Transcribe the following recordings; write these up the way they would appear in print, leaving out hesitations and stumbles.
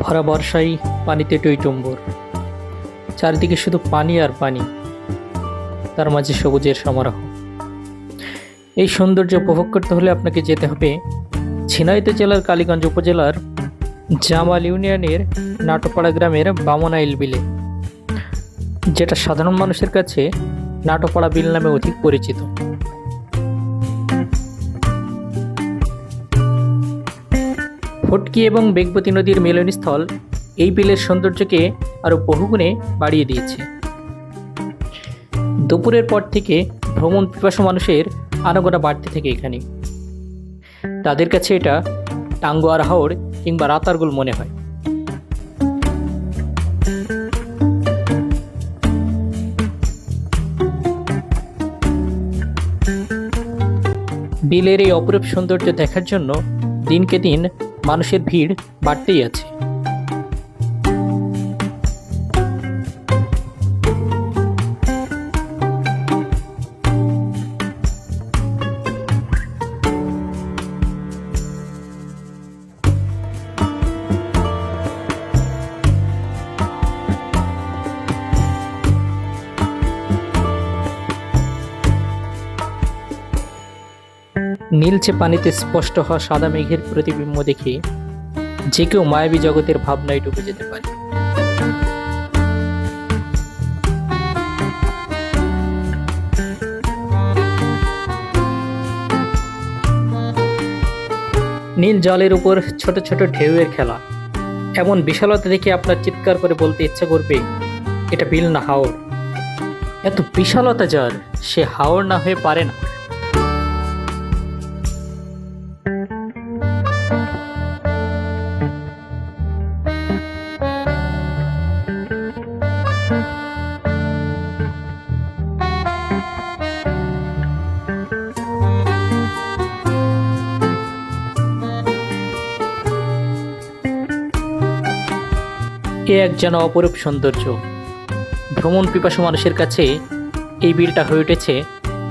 ভরা বর্ষায় পানিতে টইটুম্বর, চারদিকে শুধু পানি আর পানি, তার মাঝে সবুজের সমারোহ। এই সৌন্দর্য উপভোগ করতে হলে আপনাকে যেতে হবে ঝিনাইদহ জেলার কালীগঞ্জ উপজেলার জামাল ইউনিয়নের নাটোপাড়া গ্রামের বামনাইল বিলে, যেটা সাধারণ মানুষের কাছে নাটোপাড়া বিল নামে অধিক পরিচিত। ফটকি এবং বেগবতী নদীর মিলনস্থল এই বিলের সৌন্দর্যকে আরো বহুগুণে বাড়িয়ে দিয়েছে। দুপুরের পর থেকে ভ্রমণ পিপাসু মানুষের আনাগোনা বাড়তে থাকে এখানে। তাদের কাছে এটা টাঙ্গুয়ার হাওর কিংবা রাতারগুল মনে হয়। বিলের এই অপরূপ সৌন্দর্য দেখার জন্য দিনকে দিন মানুষের ভিড় বাড়তেই আছে। নীলচে পানিতে স্পষ্ট হওয়া সাদা মেঘের প্রতিবিম্ব দেখে যে কেউ মায়াবী জগতের ভাবনায় ডুবে যেতে পারে। নীল জলের উপর ছোট ছোট ঢেউয়ের খেলা, এমন বিশালতা দেখে আপনার চিৎকার করে বলতে ইচ্ছা করবে, এটা বিল না হাওর। এত বিশালতা যার, সে হাওর না হয়ে পারে না। এ এক যেন অপরূপ সৌন্দর্য। ভ্রমণ পিপাসু মানুষের কাছে এই বিলটা হয়ে উঠেছে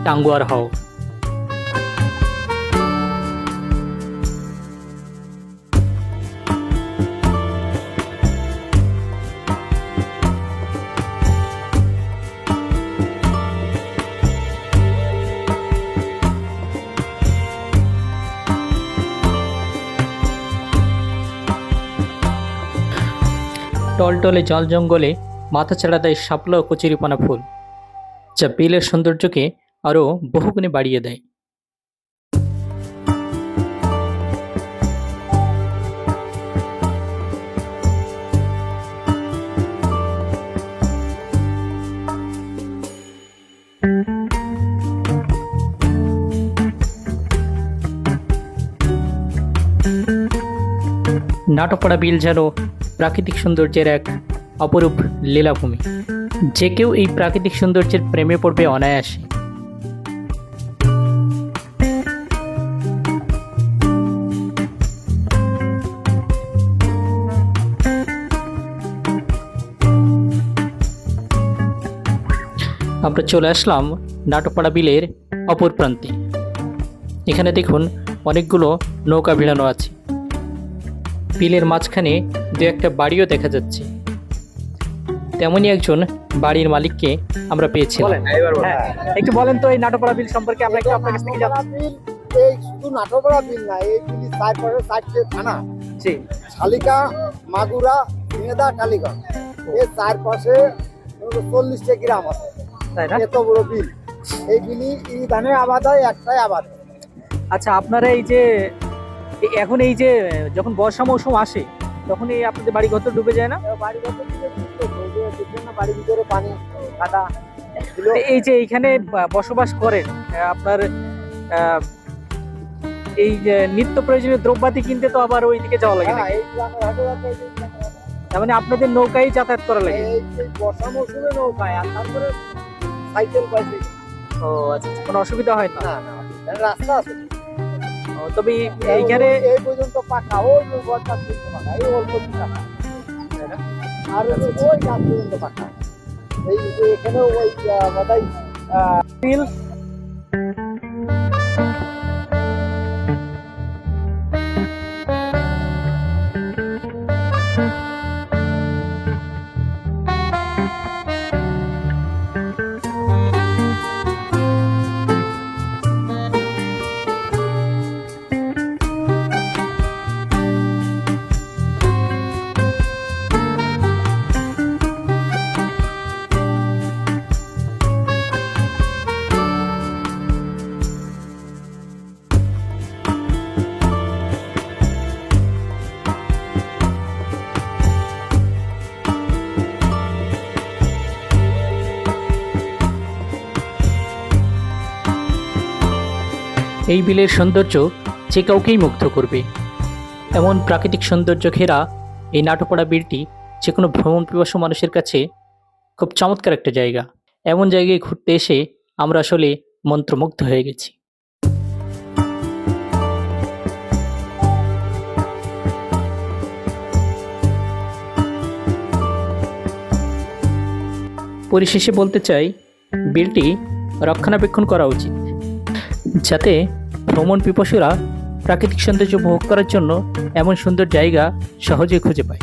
টাঙ্গুয়ার হাওর। টলটলে জল জঙ্গলে মাথা ছাড়া দেয় শাপলা ও কচুরিপানা ফুল, যা বিলের সৌন্দর্যকে আরো বহুগুণে বাড়িয়ে দেয়। নাটোপাড়া বিল যেন প্রাকৃতিক সৌন্দর্যের এক অপরূপ লীলাভূমি। যে কেউ এই প্রাকৃতিক সৌন্দর্যের প্রেমে পড়বে অনায়াসে। আমরা চলে আসলাম নাটোপাড়া বিলের অপর প্রান্তে। এখানে দেখুন অনেকগুলো নৌকা ভিড়ানো আছে। বিলের মাঝখানে দু একটা বাড়িও দেখা যাচ্ছে। তেমনই একজন বাড়ির মালিককে আমরা পেয়েছিলাম। একটু বলেন তো এই নাটোপাড়া বিল সম্পর্কে। আমরা একটু আপনার কাছ থেকে জানতে চাই। এই শুধু নাটোপাড়া বিল না, এই বিল চারটে থানা, জি, শালিকা, মাগুরা, ঝিনেদা, টালিগঞ্জ, এই চারপাশে 40টা গ্রাম আছে। তাই না? এত বড় বিল। এই বিলি এই ধানের আবাদ হয়, একটাই আবাদ। আচ্ছা, আপনারা এই যে এখন এই যে যখন বর্ষা মৌসুম আসে তখন এই আপনাদের বাড়ি ঘর তো ডুবে যায় না? বাড়ির ভিতরে পানি কাদা। এই যে এইখানে বসবাস করেন, আপনার এই যে নিত্য প্রয়োজনীয় দ্রব্যাদি কিনতে তো আবার ওইদিকে যাওয়া লাগে না? তার মানে আপনাদের নৌকায় যাতায়াত করা লাগে? বর্ষা মৌসুমে নৌকায়, আর তারপরে সাইকেল পাইছে। ও আচ্ছা, কোনো অসুবিধা হয় না? না, রাস্তা আছে। তবে এইখানে এই পর্যন্ত পাকা, ওই বর্ষা পাকা, এই অল্প টাকা, আর ওই গাছ পর্যন্ত পাকা। এই এখানে ওই বাদাই বিল। এই বিলের সৌন্দর্য যে কাউকেই মুগ্ধ করবে। এমন প্রাকৃতিক সৌন্দর্য ঘেরা এই নাটুপাড়া বিলটি যে কোনো ভ্রমণ পিপাসু মানুষের কাছে খুব চমৎকার একটা জায়গা। এমন জায়গায় ঘুরতে এসে আমরা আসলে মন্ত্রমুগ্ধ হয়ে গেছি। পরিশেষে বলতে চাই, বিলটি রক্ষণাবেক্ষণ করা উচিত, যাতে ভ্রমণ পিপাসুরা প্রাকৃতিক সৌন্দর্য উপভোগ করার জন্য এমন সুন্দর জায়গা সহজে খুঁজে পায়।